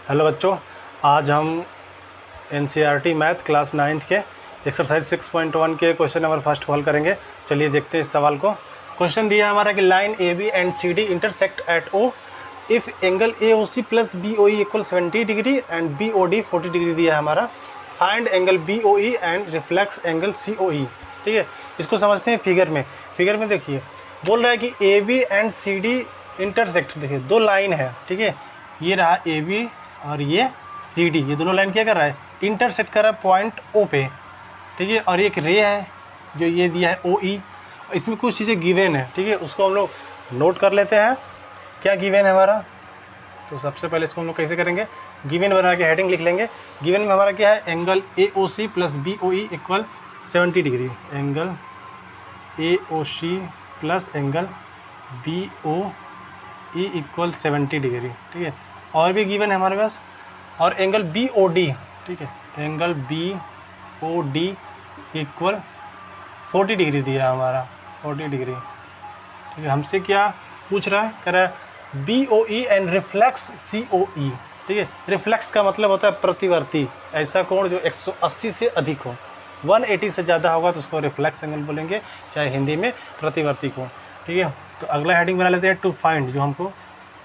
Hello बच्चों, आज हम एनसीईआरटी मैथ क्लास 9th के एक्सरसाइज 6.1 के क्वेश्चन नंबर फर्स्ट हल करेंगे। चलिए देखते हैं इस सवाल को। क्वेश्चन दिया है हमारा कि line A B and C D intersect at O if angle A O C plus B O E equal 70 degree and B O D 40 degree दिया है हमारा। Find angle B O E and reflex angle C O E. ठीक है, इसको समझते हैं figure में। Figure में देखिए बोल रहा है कि A B and C D intersect. देखिए दो लाइन है, ठीक है, ये रहा ए बी और ये सी डी, ये दोनों लाइन क्या कर रहा है, इंटरसेक्ट कर रहा है पॉइंट ओ पे। ठीक है, और एक रे है जो ये दिया है ओ ई। इसमें कुछ चीज़ें गिवन है, ठीक है, उसको हम लोग नोट कर लेते हैं क्या गिवन है हमारा। तो सबसे पहले इसको हम लोग कैसे करेंगे, गिवन बना के हेडिंग लिख लेंगे। गिवन में हमारा क्या है, angle A O C plus B O E equal 70 degree. Angle A O C plus angle B O E equal 70 degree. ठीक है, और भी गिवन है हमारे पास। और एंगल बी ओ डी, ठीक है, angle B O D equal 40 degree दिया हमारा, 40 डिग्री। ठीक है, हमसे क्या पूछ रहा है, कह रहा है B O E and reflex C O E. ठीक है, रिफ्लेक्स का मतलब होता है प्रतिवर्ती, ऐसा कोण जो 180 से अधिक हो। 180 से ज़्यादा होगा तो उसको रिफ्लेक्स एंगल बोलेंगे, चाहे हिंदी में प्रतिवर्ती कोण। ठीक है, तो अगला हेडिंग बना लेते हैं टू फाइंड, जो हमको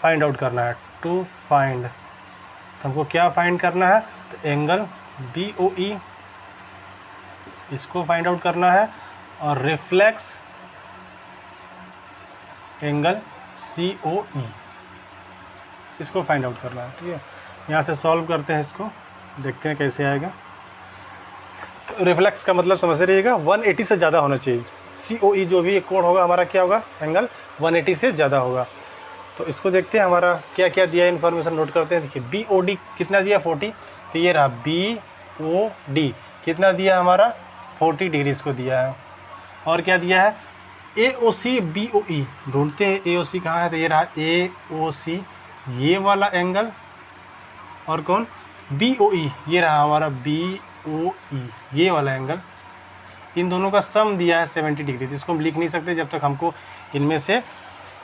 फाइंड आउट करना है। टू फाइंड, तो हमको क्या फाइंड करना है, तो एंगल बी ओ ई इसको फाइंड आउट करना है, और रिफ्लेक्स एंगल सी ओ ई इसको फाइंड आउट करना है। ठीक है, यहाँ से सॉल्व करते हैं इसको, देखते हैं कैसे आएगा। तो रिफ्लेक्स का मतलब समझ रहिएगा 180 से ज़्यादा होना चाहिए। सी ओ ई जो भी कोण होगा हमारा क्या होगा, एंगल 180 से ज़्यादा होगा। तो इसको देखते हैं हमारा क्या क्या दिया है, इन्फॉर्मेशन नोट करते हैं। देखिए बी ओ डी कितना दिया, 40। तो ये रहा बी ओ डी कितना दिया हमारा, 40 डिग्री इसको दिया है। और क्या दिया है, ए ओ सी बी ओ ई, ढूंढते हैं ए ओ सी कहाँ है। तो ये रहा ए ओ सी, ये वाला एंगल, और कौन, बी ओ ई, ये रहा हमारा बी ओ ई, ये वाला एंगल। इन दोनों का सम दिया है 70 डिग्री। तो इसको हम लिख नहीं सकते जब तक हमको इनमें से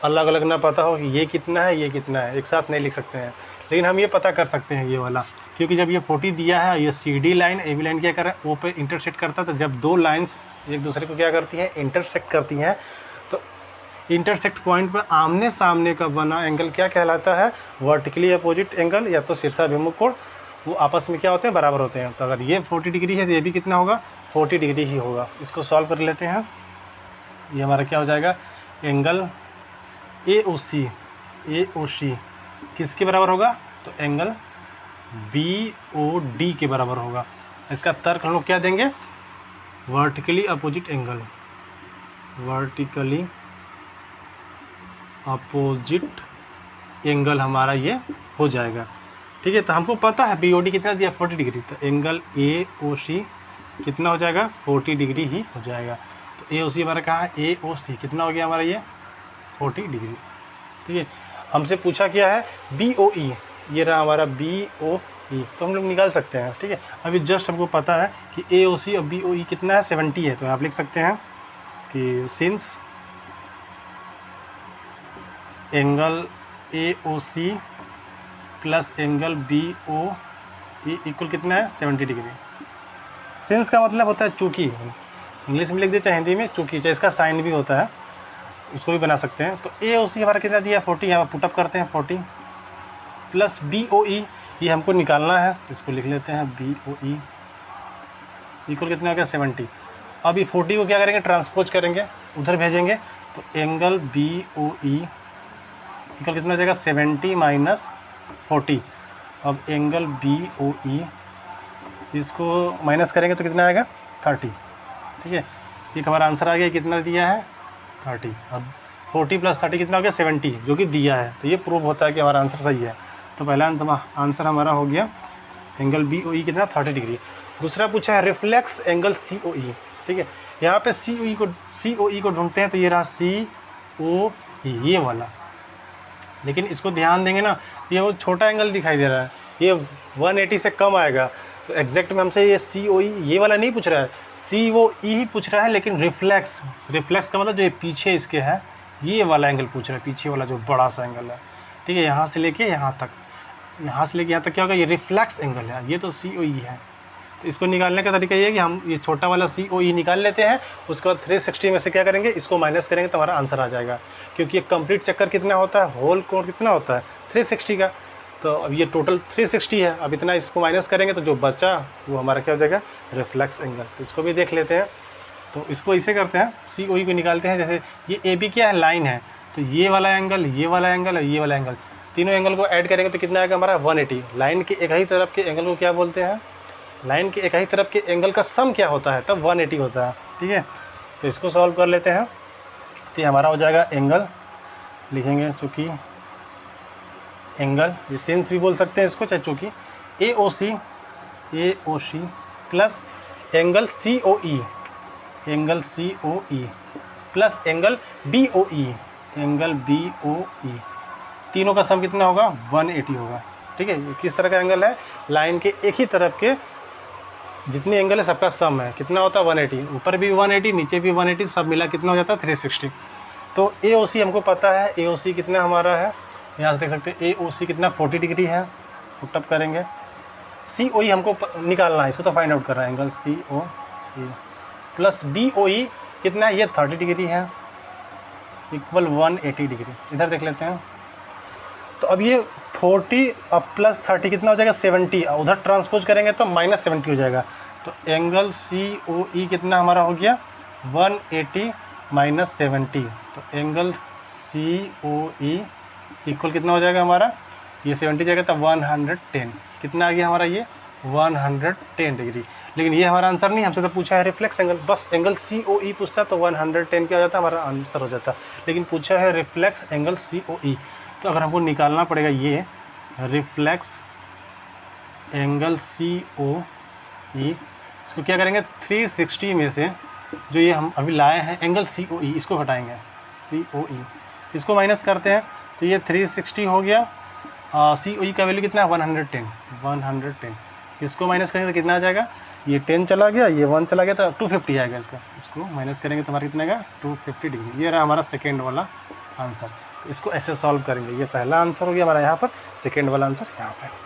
अलग अलग ना पता हो कि ये कितना है ये कितना है, एक साथ नहीं लिख सकते हैं। लेकिन हम ये पता कर सकते हैं ये वाला, क्योंकि जब ये 40 दिया है, ये C D line A B line क्या कर रहा है, ओ पे इंटरसेक्ट करता है। तो जब दो लाइंस एक दूसरे को क्या करती हैं, इंटरसेक्ट करती हैं, तो इंटरसेक्ट पॉइंट पर आमने सामने का बना एंगल क्या कहलाता है, वर्टिकली अपोजिट एंगल, या तो शीर्षाभिमुख कोण। वो आपस में क्या होते हैं, बराबर होते हैं। तो अगर ये 40 डिग्री है तो ये भी कितना होगा, 40 डिग्री ही होगा। इसको सॉल्व कर लेते हैं। ये हमारा क्या हो जाएगा, एंगल ए ओ सी किसके बराबर होगा, तो एंगल बी ओ डी के बराबर होगा। इसका तर्क हम लोग क्या देंगे, vertically opposite angle, vertically opposite angle हमारा ये हो जाएगा। ठीक है, तो हमको पता है बी ओ डी कितना दिया, 40 डिग्री। तो एंगल ए ओ सी कितना हो जाएगा, 40 डिग्री ही हो जाएगा। तो ए ओ सी हमारा कहाँ है, ए ओ सी कितना हो गया हमारा, ये 40 डिग्री। ठीक है, हमसे पूछा क्या है, बी ओ ई, ये रहा हमारा बी ओ ई, तो हम लोग निकाल सकते हैं। ठीक है, अभी जस्ट हमको पता है कि ए ओ सी और बी ओ ई कितना है, 70 है। तो आप लिख सकते हैं कि since angle A O C plus angle B O E equal कितना है, 70 डिग्री। सिंस का मतलब होता है चूँकि, इंग्लिश में लिख दिया चाहे हिंदी में चूँकि, चाहे इसका साइन भी होता है, उसको भी बना सकते हैं। तो ए ओ सी हमारा कितना दिया, 40, यहाँ पुटअप करते हैं 40, प्लस बी ओ ई, ये हमको निकालना है, इसको लिख लेते हैं बी ओ ई इक्वल कितना हो गया, 70। अब ये 40 को क्या करेंगे, ट्रांसपोज करेंगे, उधर भेजेंगे। तो angle B O E equal कितना हो जाएगा, 70 माइनस 40। अब एंगल बी ओ ई इसको माइनस करेंगे तो कितना आएगा, 30। ठीक है, एक हमारा आंसर आ गया, कितना दिया है, 30। अब 40 प्लस 30 कितना हो गया, 70, जो कि दिया है। तो ये प्रूव होता है कि हमारा आंसर सही है। तो पहला आंसर हमारा हो गया एंगल बी ओ ई कितना, 30 डिग्री। दूसरा पूछा है reflex angle C O E. ठीक है, यहाँ पे सी ओ ई को ढूंढते हैं। तो ये रहा सी ओ ई, ये वाला। लेकिन इसको ध्यान देंगे ना, ये वो छोटा एंगल दिखाई दे रहा है, ये 180 से कम आएगा। तो एग्जैक्ट में हमसे ये सी ओ ई ये वाला नहीं पूछ रहा है, सी ओ ई ही पूछ रहा है। लेकिन रिफ्लेक्स का मतलब जो ये पीछे इसके है, ये वाला एंगल पूछ रहा है, पीछे वाला जो बड़ा सा एंगल है। ठीक है, यहाँ से लेके यहाँ तक यहाँ से लेके यहाँ तक क्या होगा, ये रिफ्लेक्स एंगल है, ये तो COE है। तो इसको निकालने का तरीका ये है कि हम ये छोटा वाला COE निकाल लेते हैं, उसके बाद 360 में से क्या करेंगे, इसको माइनस करेंगे तो हमारा आंसर आ जाएगा। क्योंकि ये कंप्लीट चक्कर कितना होता है, होल कोण कितना होता है 360 का। तो अब ये टोटल 360 है, अब इतना इसको माइनस करेंगे तो जो बचा वो हमारा क्या हो जाएगा, रिफ्लेक्स एंगल। तो इसको भी देख लेते हैं। तो इसको इसे करते हैं, COE को निकालते हैं। जैसे ये AB क्या है, लाइन है, तो ये वाला एंगल, ये वाला एंगल और ये वाला एंगल, तीनों एंगल को ऐड करेंगे तो कितना आएगा हमारा 180। लाइन के एक ही तरफ के एंगल को क्या बोलते हैं, लाइन के एक ही तरफ के एंगल का सम क्या होता है, तब 180 होता है। ठीक है, तो इसको सॉल्व कर लेते हैं। तो ये हमारा हो जाएगा एंगल, लिखेंगे चूँकि एंगल, ये सेंस भी बोल सकते हैं इसको, चाहे चूँकि AOC plus angle COE, angle COE plus angle BOE, angle BOE, तीनों का सम कितना होगा 180 होगा। ठीक है, ये किस तरह का एंगल है, लाइन के एक ही तरफ के जितने एंगल है सबका सम है, कितना होता है 180, ऊपर भी 180 नीचे भी 180, सब मिला कितना हो जाता है 360। तो AOC हमको पता है, AOC कितना हमारा है, यहाँ से देख सकते हैं AOC कितना 40 डिग्री है, पुटअप करेंगे। COE हमको निकालना है, इसको तो फाइंड आउट करना है, एंगल COE प्लस BOE कितना है, ये 30 डिग्री है, इक्वल 180 डिग्री। इधर देख लेते हैं। तो अब ये 40 अब प्लस 30 कितना हो जाएगा 70, उधर ट्रांसपोज करेंगे तो -70 हो जाएगा। तो एंगल COE कितना हमारा हो गया 180 माइनस 70। तो एंगल COE इक्वल कितना हो जाएगा हमारा, ये 70 जाएगा तो 110, कितना आ गया हमारा ये 110 डिग्री। लेकिन ये हमारा आंसर नहीं, हमसे तो पूछा है रिफ्लेक्स एंगल, बस एंगल COE पूछता तो 110 क्या हो जाता, हमारा आंसर हो जाता। लेकिन पूछा है रिफ्लेक्स एंगल COE, तो अगर हमको निकालना पड़ेगा ये रिफ्लेक्स एंगल COE, इसको क्या करेंगे 360 में से जो ये हम अभी लाए हैं एंगल COE, इसको घटाएंगे COE, इसको माइनस करते हैं तो ये 360 हो गया। COE का वैल्यू कितना है 110, इसको माइनस करेंगे तो कितना आ जाएगा, ये 10 चला गया, ये 1 चला गया तो 250 आएगा इसका, इसको माइनस करेंगे तो हमारा कितना आएगा 250 डिग्री। ये रहा हमारा सेकेंड वाला आंसर। इसको ऐसे सॉल्व करेंगे, ये पहला आंसर हो गया हमारा यहाँ पर, सेकेंड वाला आंसर यहाँ पर।